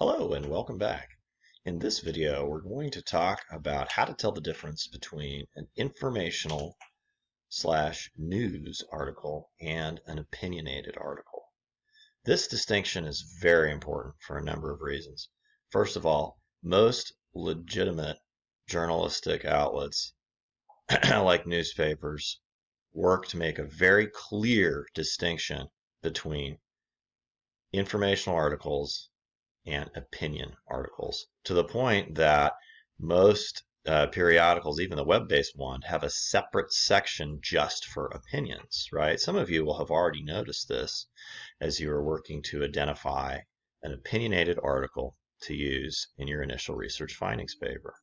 Hello and welcome back. In this video, we're going to talk about how to tell the difference between an informational slash news article and an opinionated article. This distinction is very important for a number of reasons. First of all, most legitimate journalistic outlets, like newspapers, work to make a very clear distinction between informational articles and opinion articles, to the point that most periodicals, even the web-based one, have a separate section just for opinions, right? Some of you will have already noticed this as you are working to identify an opinionated article to use in your initial research findings paper.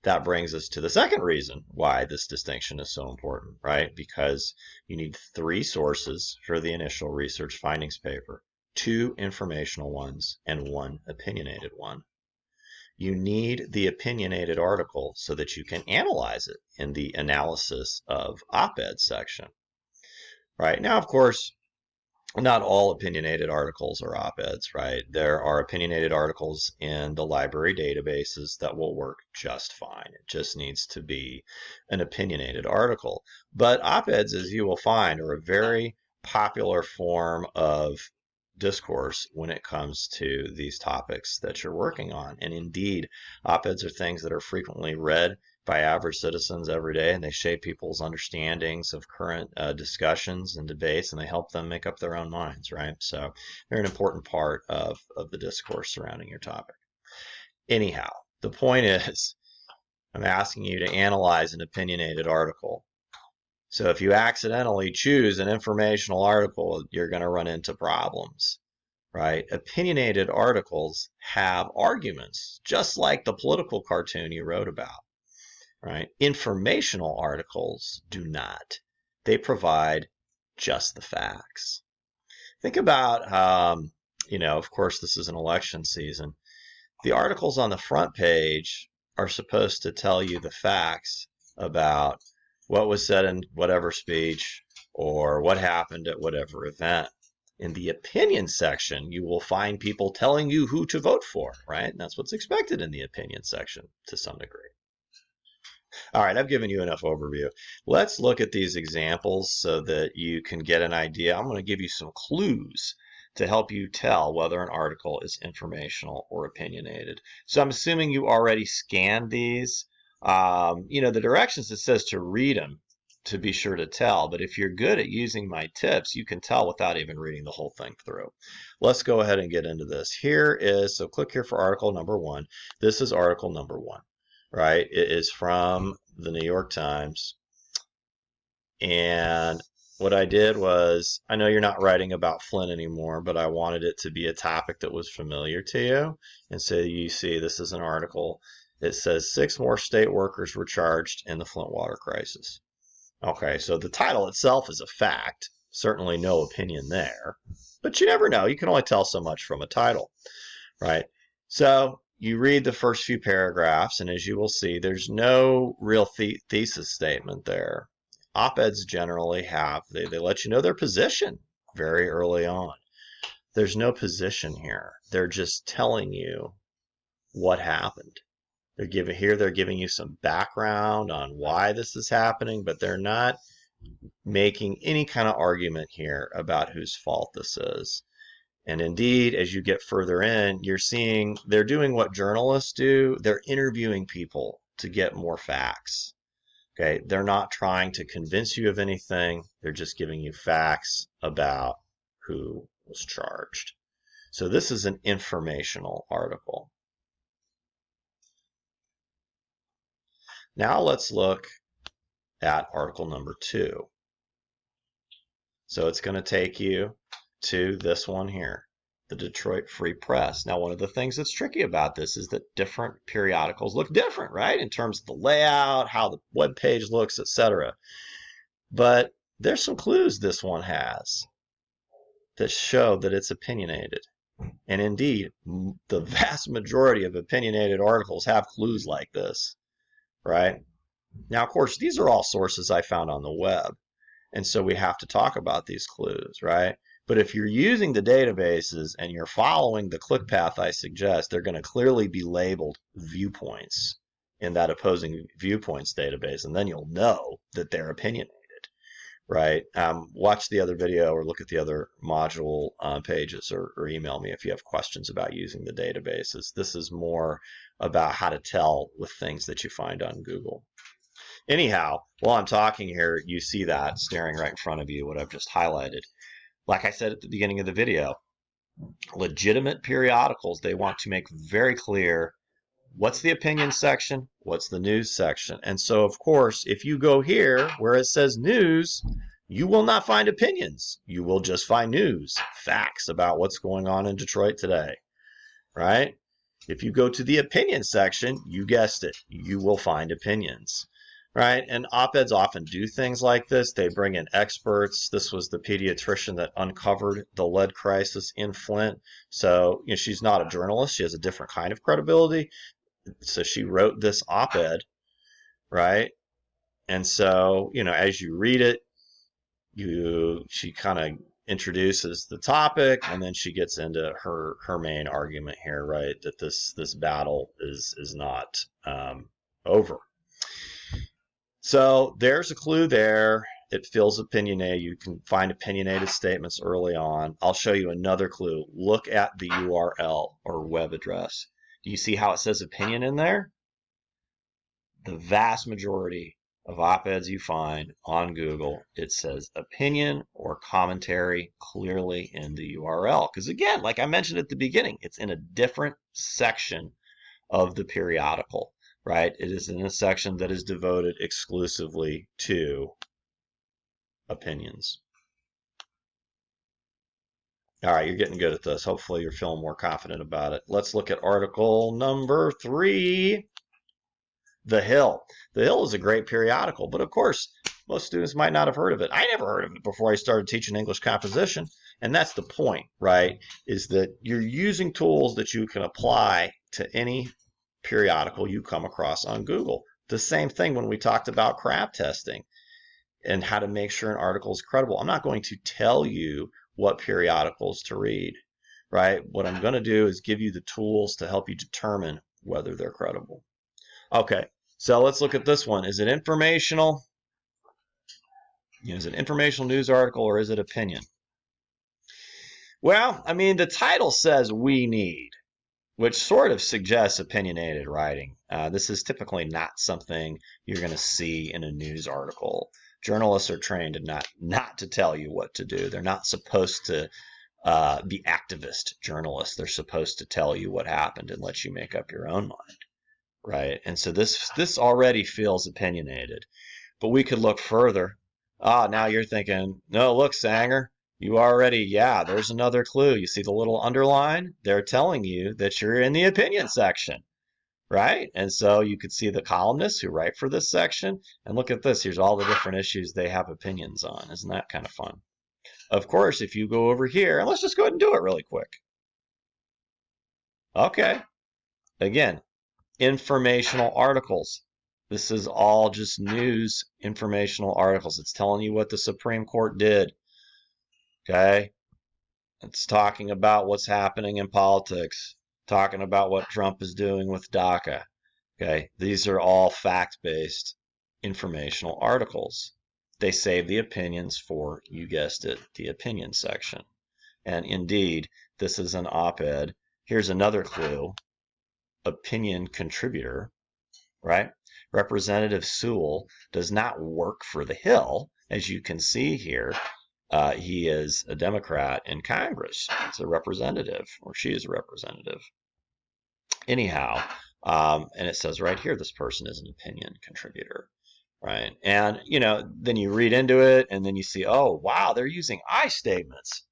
That brings us to the second reason why this distinction is so important, right? Because you need 3 sources for the initial research findings paper. 2 informational ones and 1 opinionated one. You need the opinionated article so that you can analyze it in the analysis of op-ed section. Right? Now, of course, not all opinionated articles are op-eds, right? There are opinionated articles in the library databases that will work just fine. It just needs to be an opinionated article. But op-eds, as you will find, are a very popular form of discourse when it comes to these topics that you're working on. And indeed, op-eds are things that are frequently read by average citizens every day, and they shape people's understandings of current discussions and debates, and they help them make up their own minds, right? So they're an important part of the discourse surrounding your topic. Anyhow, the point is, I'm asking you to analyze an opinionated article. So if you accidentally choose an informational article, you're going to run into problems, right? Opinionated articles have arguments, just like the political cartoon you wrote about, right? Informational articles do not. They provide just the facts. Think about, of course, this is an election season. The articles on the front page are supposed to tell you the facts about what was said in whatever speech or what happened at whatever event. In the opinion section, you will find people telling you who to vote for, right? And that's what's expected in the opinion section to some degree. All right, I've given you enough overview. Let's look at these examples so that you can get an idea. I'm going to give you some clues to help you tell whether an article is informational or opinionated. So I'm assuming you already scanned these. The directions, it says to read them to be sure to tell, but if you're good at using my tips, you can tell without even reading the whole thing through. Let's go ahead and get into this. So click here for article number 1. This is article number 1, right? It is from the New York Times. And what I did was, I know you're not writing about Flint anymore, but I wanted it to be a topic that was familiar to you. And so you see this is an article. It says 6 more state workers were charged in the Flint water crisis. Okay, so the title itself is a fact. Certainly no opinion there. But you never know. You can only tell so much from a title, right? So you read the first few paragraphs, and as you will see, there's no real thesis statement there. Op-eds generally have, they let you know their position very early on. There's no position here. They're just telling you what happened. They're giving you some background on why this is happening, but they're not making any kind of argument here about whose fault this is. And indeed, as you get further in, you're seeing they're doing what journalists do. They're interviewing people to get more facts. Okay, they're not trying to convince you of anything. They're just giving you facts about who was charged. So this is an informational article. Now let's look at article number 2. So it's going to take you to this one here, the Detroit Free Press. Now, one of the things that's tricky about this is that different periodicals look different, right? In terms of the layout, how the web page looks, etc. But there's some clues this one has that show that it's opinionated. And indeed, the vast majority of opinionated articles have clues like this, right? Now, of course, these are all sources I found on the web. And so we have to talk about these clues, right? But if you're using the databases and you're following the click path I suggest, they're going to clearly be labeled viewpoints in that opposing viewpoints database, and then you'll know that they're opinionated, right? Watch the other video or look at the other module pages, or email me if you have questions about using the databases. This is more about how to tell with things that you find on Google. Anyhow, while I'm talking here, you see that staring right in front of you, what I've just highlighted. Like I said at the beginning of the video, legitimate periodicals, they want to make very clear what's the opinion section, what's the news section. And so, of course, if you go here where it says news, you will not find opinions. You will just find news, facts about what's going on in Detroit today, right? If you go to the opinion section, you guessed it, you will find opinions. Right? And op-eds often do things like this. They bring in experts. This was the pediatrician that uncovered the lead crisis in Flint. So, she's not a journalist. She has a different kind of credibility. So she wrote this op-ed, right? And so, as you read it, she kind of introduces the topic, and then she gets into her main argument here, right? That this battle is not over. So there's a clue there. It feels opinionated. You can find opinionated statements early on. I'll show you another clue. Look at the URL or web address. Do you see how it says opinion in there? The vast majority of op-eds you find on Google, it says opinion or commentary clearly in the URL. Because again, like I mentioned at the beginning, it's in a different section of the periodical. Right? It is in a section that is devoted exclusively to opinions. All right, you're getting good at this. Hopefully you're feeling more confident about it. Let's look at article number 3, The Hill. The Hill is a great periodical, but of course, most students might not have heard of it. I never heard of it before I started teaching English composition, and that's the point, right? Is that you're using tools that you can apply to any periodical you come across on Google. The same thing when we talked about crab testing and how to make sure an article is credible. I'm not going to tell you what periodicals to read, right? What I'm going to do is give you the tools to help you determine whether they're credible. Okay, so let's look at this one. Is it informational? Is it an informational news article or is it opinion? Well, I mean, the title says we need, which sort of suggests opinionated writing. This is typically not something you're going to see in a news article. Journalists are trained not to tell you what to do. They're not supposed to be activist journalists. They're supposed to tell you what happened and let you make up your own mind, right? And so this already feels opinionated. But we could look further. Now you're thinking, no, look, Sanger, there's another clue. You see the little underline? They're telling you that you're in the opinion section, right? And so you could see the columnists who write for this section. And look at this. Here's all the different issues they have opinions on. Isn't that kind of fun? Of course, if you go over here, and let's just go ahead and do it really quick. Okay. Again, informational articles. This is all just news informational articles. It's telling you what the Supreme Court did. Okay? It's talking about what's happening in politics, talking about what Trump is doing with DACA. Okay? These are all fact-based informational articles. They save the opinions for, you guessed it, the opinion section. And indeed, this is an op-ed. Here's another clue. Opinion contributor, right? Representative Sewell does not work for the Hill, as you can see here. He is a Democrat in Congress. It's a representative, or she is a representative. Anyhow, and it says right here, this person is an opinion contributor, right? And, then you read into it, and then you see, oh, wow, they're using I statements.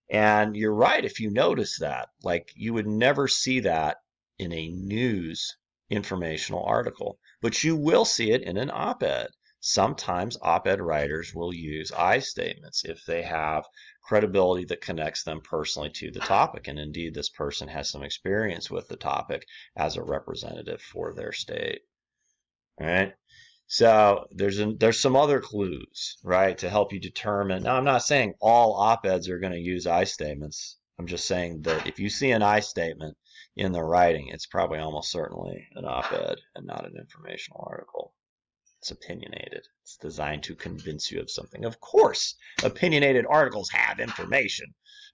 And you're right if you notice that. Like, you would never see that in a news informational article, but you will see it in an op-ed. Sometimes op-ed writers will use I statements if they have credibility that connects them personally to the topic. And indeed, this person has some experience with the topic as a representative for their state. All right. So there's some other clues, right, to help you determine. Now, I'm not saying all op-eds are going to use I statements. I'm just saying that if you see an I statement in the writing, it's probably almost certainly an op-ed and not an informational article. It's opinionated. It's designed to convince you of something. Of course, opinionated articles have information,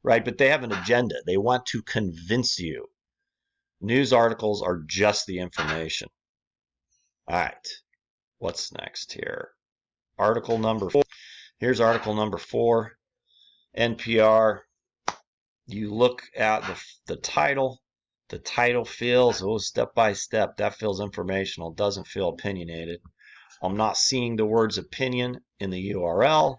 right? But they have an agenda. They want to convince you. News articles are just the information. All right. What's next here? Article number 4. Here's article number 4. NPR. You look at the title. The title feels, step by step. That feels informational. Doesn't feel opinionated. I'm not seeing the words opinion in the URL.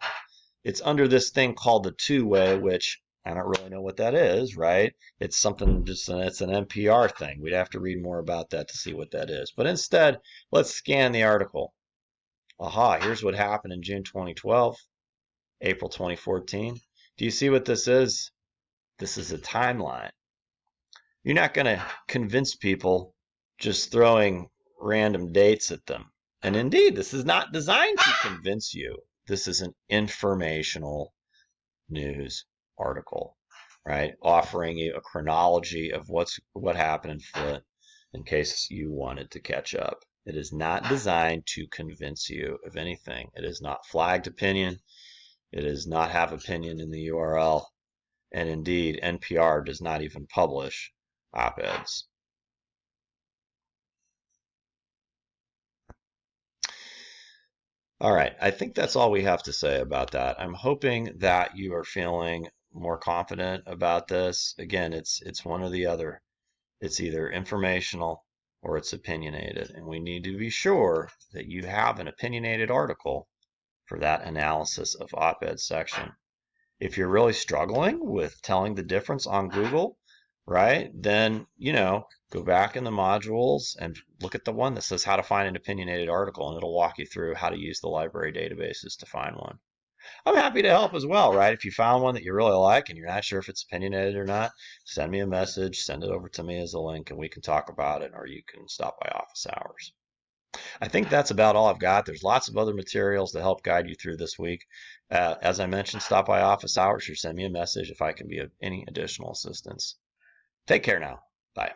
It's under this thing called the two-way, which I don't really know what that is, right? It's something it's an NPR thing. We'd have to read more about that to see what that is. But instead, let's scan the article. Aha, here's what happened in June 2012, April 2014. Do you see what this is? This is a timeline. You're not going to convince people just throwing random dates at them. And indeed, this is not designed to convince you. This is an informational news article, right? Offering you a chronology of what happened in Flint in case you wanted to catch up. It is not designed to convince you of anything. It is not flagged opinion. It does not have opinion in the URL. And indeed, NPR does not even publish op-eds. All right, I think that's all we have to say about that. I'm hoping that you are feeling more confident about this. Again, it's one or the other. It's either informational or it's opinionated, and we need to be sure that you have an opinionated article for that analysis of op-ed section. If you're really struggling with telling the difference on Google, right, then, go back in the modules and look at the one that says how to find an opinionated article, and it'll walk you through how to use the library databases to find one. I'm happy to help as well, right? If you found one that you really like and you're not sure if it's opinionated or not, send me a message, send it over to me as a link, and we can talk about it, or you can stop by office hours. I think that's about all I've got. There's lots of other materials to help guide you through this week. As I mentioned, stop by office hours or send me a message if I can be of any additional assistance. Take care now. Bye.